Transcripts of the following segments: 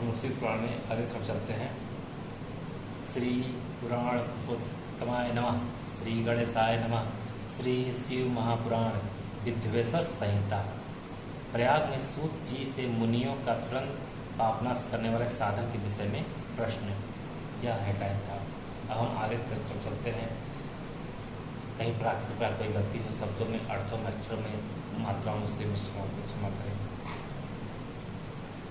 हम उसी पुराण में आगे तरफ चलते हैं। श्री पुराण पुरुषोत्तमाय नमः, श्री गणेशाय नमः। श्री शिव महापुराण विद्वेश्वर संहिता। प्रयाग में सूत जी से मुनियों का तुरंत पापनाश करने वाले साधक के विषय में प्रश्न, यह हेडलाइन था। अब हम आगे तरफ चलते हैं। कहीं प्राकृतिक प्रकार कोई गलती हो, शब्दों में, अर्थों में, अक्षरों में, मात्राओं में, उसके मिश्रणों को क्षमा करें।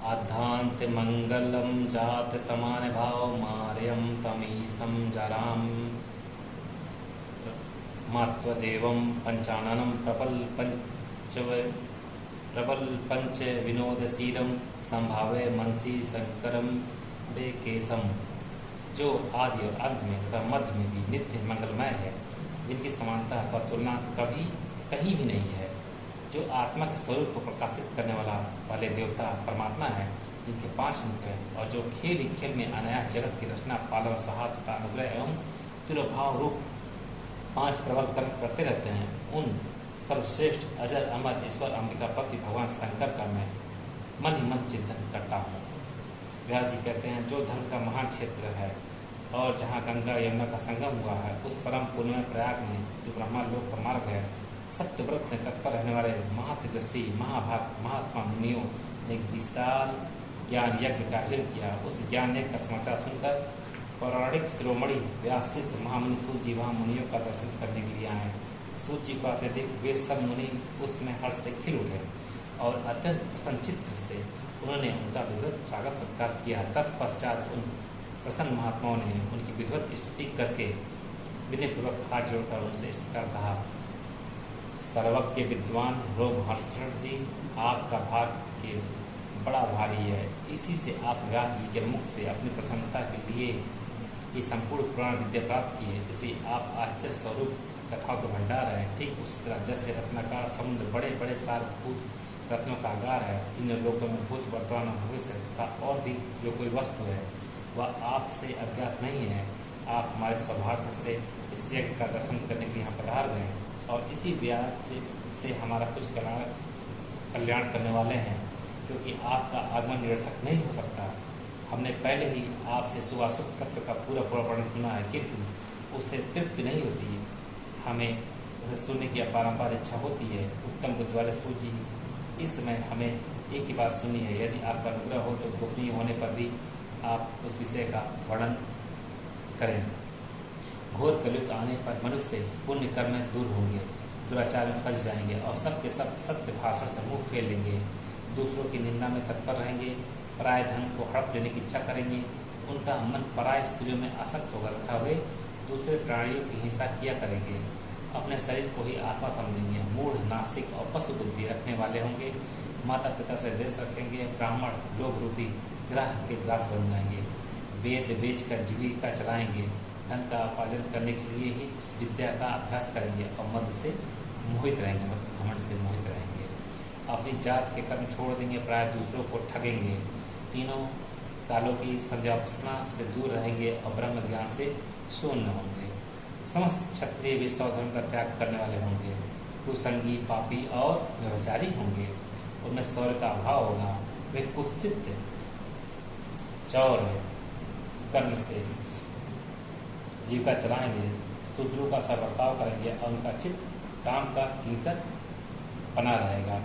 आध्यान्त मंगलम जात समान भाव मार्यम तमीसम जराम मात्वदेवम पंचाननम प्रबल पंच विनोदशीलम संभावे मनसी शंकरम बे केशम, जो आदि और अंत में तथा मध्य में भी नित्य मंगलमय है, जिनकी समानता अथवा तुलना कभी कहीं भी नहीं है, जो आत्मा के स्वरूप को प्रकाशित करने वाले देवता परमात्मा है, जिनके 5 मुख हैं, और जो खेल ही खेल में अनायास जगत की रचना, पालन और सहायता तथा अनुग्रह एवं तिरुभाव रूप 5 प्रबल कर्म करते रहते हैं, उन सर्वश्रेष्ठ अजर अमर ईश्वर अंबिकापति भगवान शंकर का मैं मन ही मन चिंतन करता हूँ। व्यास जी कहते हैं, जो धर्म का महान क्षेत्र है और जहाँ गंगा यमुना का संगम हुआ है, उस परम पुण्य प्रयाग में जो ब्रह्मा लोक का मार्ग है, सत्यव्रत में तत्पर रहने वाले महातेजस्वी महात्मा मुनियों ने एक विशाल ज्ञान यज्ञ का आयोजन किया। उस ज्ञान यज्ञ का समाचार सुनकर पौराणिक शिरोमणि व्यास शिष्य महामुनि सूत जी वहाँ मुनियों का दर्शन करने के लिए आए। सूत जी को आते देख वे सब मुनि उसमें हर्ष से खिल उठे और अत्यंत प्रसन्नचित्त से उन्होंने उनका विधिवत स्वागत सत्कार किया। तत्पश्चात उन प्रसन्न महात्माओं ने उनकी विधिवत स्तुति करके विनयपूर्वक हाथ जोड़कर उनसे इस प्रकार कहा, सर्वज्ञ विद्वान रोमहर्षण जी, आपका भाग्य बड़ा भारी है। इसी से आप व्यास जी के मुख से अपनी प्रसन्नता के लिए ये संपूर्ण पुराण विद्या प्राप्त किए। इसे आप आश्चर्य स्वरूप कथाओं के भंडार है। ठीक उसी तरह जैसे रत्नाकार समुद्र बड़े बड़े सारभूत रत्नों का आगार है, इन लोगों में भूत वर्तमान भविष्य तथा और भी जो कोई वस्तु है वह आपसे अज्ञात नहीं है। आप हमारे सौभाग्य से इस यज्ञ का दर्शन करने के लिए यहाँ पधार गए और इसी व्याज से हमारा कुछ कल्याण करने वाले हैं, क्योंकि आपका आगमन निरर्थक नहीं हो सकता। हमने पहले ही आपसे सुवासुक तत्व का पूरा वर्णन सुना है, किंतु उससे तृप्ति नहीं होती। हमें उसे सुनने की अपारंपार इच्छा होती है। उत्तम बुद्ध वाले सूत जी, इस समय हमें एक ही बात सुननी है। यदि आपका अनुग्रह हो तो गोपनीय होने पर भी आप उस विषय का वर्णन करें। घोर कलयुग आने पर मनुष्य पुण्य कर्म में दूर होंगे, दुराचार में फंस जाएंगे और सबके सब सत्य भाषण से मुंह फेर लेंगे, दूसरों की निंदा में तत्पर रहेंगे, पराय धन को हड़प लेने की इच्छा करेंगे, उनका मन पराय स्त्रियों में आसक्त होगा तथा वे दूसरे प्राणियों की हिंसा किया करेंगे, अपने शरीर को ही आत्मा समझेंगे, मूढ़ नास्तिक और पशु बुद्धि रखने वाले होंगे, माता पिता से देश रखेंगे, ब्राह्मण लोभ रूपी ग्रह के ग्रास बन जाएंगे, वेद बेचकर जीविका चलाएंगे, धन का उपार्जन करने के लिए ही विद्या का अभ्यास करेंगे और मद से मोहित रहेंगे, मतलब घमंड से मोहित रहेंगे, अपनी जात के कर्म छोड़ देंगे, प्राय दूसरों को ठगेंगे, तीनों कालों की संध्यावसना से दूर रहेंगे और ब्रह्म ज्ञान से शून्य होंगे। समस्त क्षत्रिय भी स्वधर्म का त्याग करने वाले होंगे, कुसंगी, पापी और व्यभिचारी होंगे, उनमें शौर्य का अभाव होगा, वे कुत्सित चौर कर्म से जीविका चलाएंगे, शूद्रों का सबर्ताव करेंगे और उनका चित्त काम का किंकर बना रहेगा।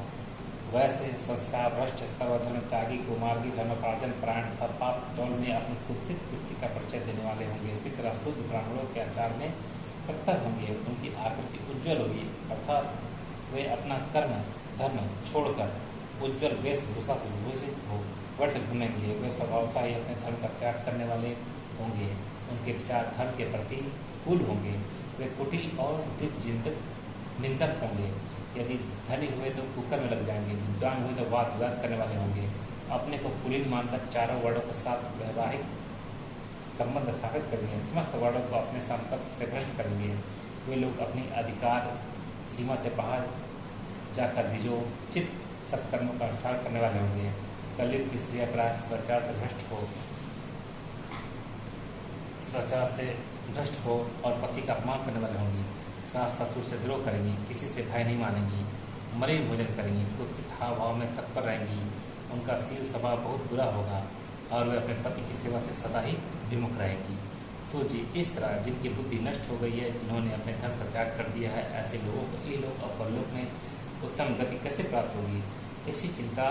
वैसे संस्कार भ्रष्ट सर्वधर्म त्यागी कुमार्गी धर्मपार्जन प्राण तथा पाप टोल में अपनी कुत्सित वृत्ति का परिचय देने वाले होंगे। इसी तरह शुद्ध ब्राह्मणों के आचार में तत्पर होंगे, उनकी आकृति उज्ज्वल होगी, अर्थात वे अपना कर्म धर्म छोड़कर उज्ज्वल वेशभूषा से विभूषित हो व्यर्थ घूमेंगे। वे स्वभावतः ही अपने धर्म का त्याग करने वाले होंगे, उनके विचार धर्म के प्रति कूल होंगे, वे कुटिल और निंदक होंगे। यदि धनी हुए तो कुकर में लग जाएंगे, विद्वान हुए तो वाद विवाद करने वाले होंगे, अपने को कुलीन मानकर चारों वर्णों के साथ वैवाहिक संबंध स्थापित करेंगे, समस्त वर्णों को अपने संपर्क से भ्रष्ट करेंगे। वे लोग अपनी अधिकार सीमा से बाहर जाकर द्विजोचित सत्कर्मों का अनुष्ठान करने वाले होंगे। कलयुग की स्त्रियाँ प्राय सदाचार से भ्रष्ट हो और पति का अपमान करने वाले होंगी, सास ससुर से द्रोह करेंगी, किसी से भय नहीं मानेंगी, मलिन भोजन करेंगी, कुत्सित हाव भाव में तत्पर रहेंगी, उनका शील स्वभाव बहुत बुरा होगा, और वह अपने पति की सेवा से सदा ही विमुख रहेगी। सोचिए, इस तरह जिनकी बुद्धि नष्ट हो गई है, जिन्होंने अपने धर्म का त्याग कर दिया है, ऐसे लोगों को इहलोक और परलोक में उत्तम गति कैसे प्राप्त होगी? इसी चिंता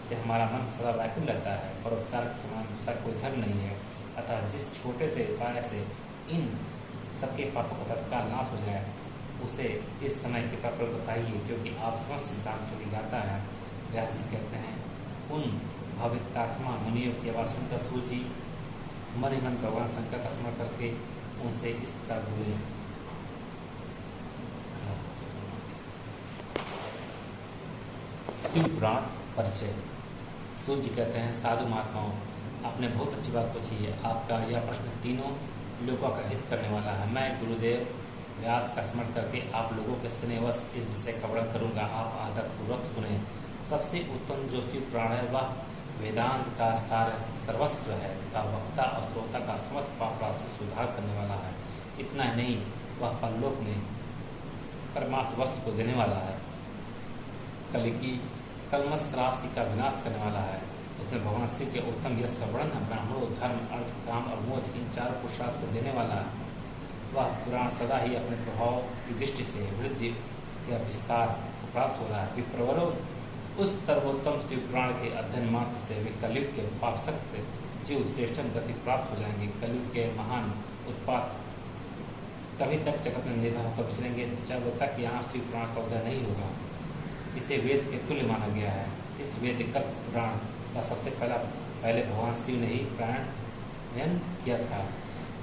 से हमारा मन सदा व्याकुल रहता है। परोपकार के समान दूसरा कोई धर्म नहीं है। अतः जिस छोटे से उपाय से इन सबके पापों का तत्काल नाश हो जाए, उसे इस समय कृपा पर बताइए, क्योंकि आप समस्त सिद्धांतों की गाता है। व्यास जी कहते हैं, उन भावितात्मा मुनियों की आवाज़ सुनकर सूर्य जी मन ही मन भगवान शंकर का स्मरण करके उनसे इस प्रकार बोले। शिव पुराण परिचय। सूर्य जी कहते हैं, साधु महात्माओं, आपने बहुत अच्छी बात पूछी है। आपका यह प्रश्न तीनों लोगों का हित करने वाला है। मैं गुरुदेव व्यास का स्मरण करके आप लोगों के स्नेहवश इस विषय का वर्णन करूँगा। आप आदरपूर्वक सुने। सबसे उत्तम जो शिव पुराण है, वह वेदांत का सार सर्वस्व है तथा वक्ता और श्रोता का समस्त पाप राशि सुधार करने वाला है। इतना ही नहीं, वह परलोक में परमार्थ वस्तु को देने वाला है। कलिकी कलमश राशि का विनाश करने वाला है। उसमें भगवान शिव के उत्तम यश का वर्णन है। ब्राह्मणों, धर्म, अर्थ, काम और मोक्ष, इन चार पुरुषार्थ को देने वाला है। वह पुराण सदा ही अपने प्रभाव की दृष्टि से वृद्धि या विस्तार को प्राप्त हो रहा है। विप्रवरों, उस सर्वोत्तम शिव पुराण के अध्ययन मात्र से वे कलयुग के पापसक्त जीव श्रेष्ठम गति प्राप्त हो जाएंगे। कलयुग के महान उत्पात तभी तक जगत में निर्भय होकर विचरेंगे जब तक यहाँ शिव पुराण का उदय नहीं होगा। इसे वेद के तुल्य माना गया है। इस वेदिक पुराण का सबसे पहले भगवान शिव ने ही प्राणायन किया था।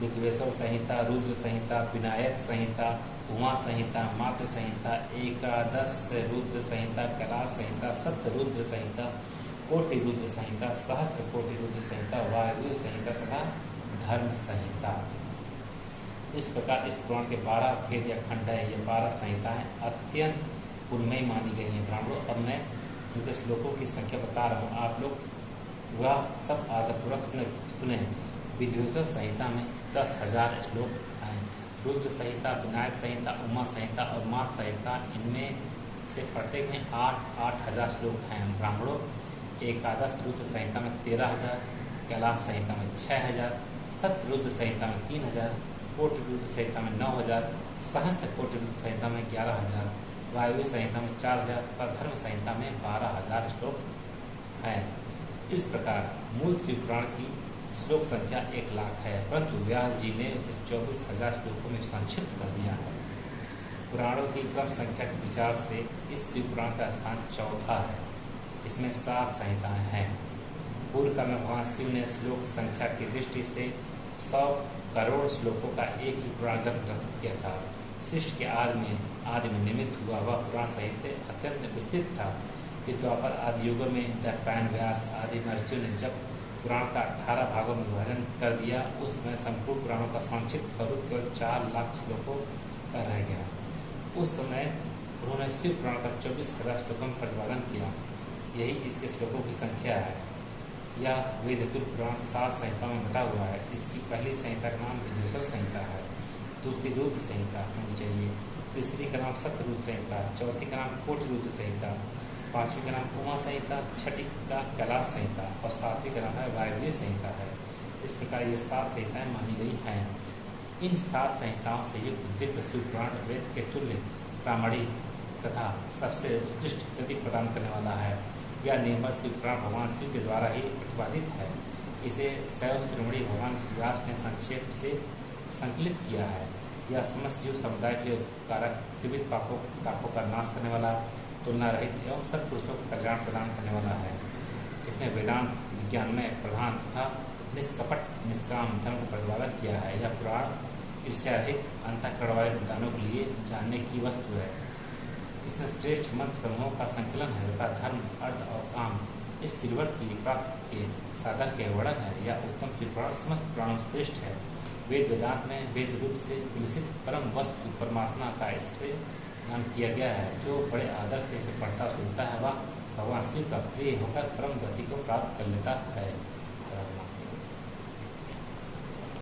विद्वेश्वर संहिता, रुद्र संहिता, विनायक संहिता, उमा संहिता, मातृ संहिता, एकादश रुद्र संहिता, कैलाश संहिता, सप्त रुद्र संहिता, कोटि रुद्र संहिता, सहस्त्र कोटि रुद्र संहिता, वायु संहिता तथा धर्म संहिता। इस प्रकार इस पुराण के 12 भेद या खंड है। ये 12 संहिताएं अत्यंत पुण्यमयी मानी गई हैं। ब्राह्मणों, अब मैं उनके श्लोकों की संख्या बता रहा हूँ। आप लोग वह सब आदरपूर्वक सुने। विद्युत संहिता में 10,000 श्लोक हैं। रुद्र संहिता, विनायक संहिता, उमा संहिता और मात संहिता, इनमें से प्रत्येक में 8,000 श्लोक हैं। ब्राह्मणों, एकादश रुद्र संहिता में 13,000, कैलाश संहिता में 6,000, सप्त रुद्र संहिता में 3,000, कोटि रुद्र संहिता में 9,000, सहस्त्र कोटि रुद्र संहिता में 11,000, वायु संहिता में 4,000 तथा धर्म संहिता में 12,000 श्लोक हैं। इस प्रकार मूल शिव पुराण की श्लोक संख्या 1,00,000 है, परंतु व्यास जी ने उसे 24,000 श्लोकों में संक्षिप्त कर दिया है। पुराणों की क्रम संख्या के विचार से इस शिव पुराण का स्थान चौथा है। इसमें 7 संहिताएं हैं। पूर्व काल में भगवान शिव ने श्लोक संख्या की दृष्टि से 100 करोड़ श्लोकों का एक ही पुराण ग्रंथ रचित किया था। शिष्ट के आदि में निर्मित हुआ वह पुराण साहित्य अत्यंत विस्तृत था। द्वापर आदि युगों में दैत्यायन, व्यास आदि महर्षियों ने जब पुराण का 18 भागों में विभाजन कर दिया, उसमें संपूर्ण पुराणों का संक्षिप्त स्वरूप केवल 4 लाख श्लोकों का रह गया। उस समय उन्होंने शिव पुराण का 24,000 श्लोकों में प्रतिपादन किया। यही इसके श्लोकों की संख्या है। यह वेदतुल पुराण 7 संहिताओं में बटा हुआ है। इसकी पहली संहिता का नाम विद्वेश्वर संहिता है, दूसरी रुद्र संहिता होनी चाहिए, तीसरी का नाम सप्त रुद्र संहिता, चौथी का नाम कोटि रुद्र संहिता, पांचवी का नाम उमा संहिता, छठी का कैलाश संहिता और सातवीं का नाम है वायव्य संहिता है। इस प्रकार ये 7 संहिताएं मानी गई हैं। इन 7 संहिताओं से युक्त दिव्य शिव पुराण वेद के तुल्य प्रामाणिक तथा सबसे उत्कृष्ट गति प्रदान करने वाला है। यह निर्मल शिव पुराण भगवान शिव के द्वारा ही प्रतिपादित है। इसे शैव शिरोमणि भगवान व्यास ने संक्षेप से संकलित किया है। यह समस्त जीव समुदाय के कारक त्रिविध पापों का नाश करने वाला, तुलना रहित एवं सत्पुरुषों को कल्याण प्रदान करने वाला है। इसने वेदांत विज्ञान में प्रधान तथा निष्कपट निष्काम धर्म को प्रतिपादन किया है। यह पुराण ईर्ष्यारहित अंतःकरण वाले विद्वानों के लिए जानने की वस्तु है। इसमें श्रेष्ठ मंत्र समूहों का संकलन है तथा धर्म, अर्थ और काम इस त्रिवर्ग की प्राप्ति के साधन के वर्णन है। यह उत्तम शिव पुराण समस्त पुराणों में श्रेष्ठ है। वेद वेदांत में वेद रूप से विलसित परम वस्तु परमात्मा का इससे नाम किया गया है। जो बड़े आदर से इसे पढ़ता सुनता है, वह भगवान शिव का प्रिय होकर परम गति को प्राप्त कर लेता है।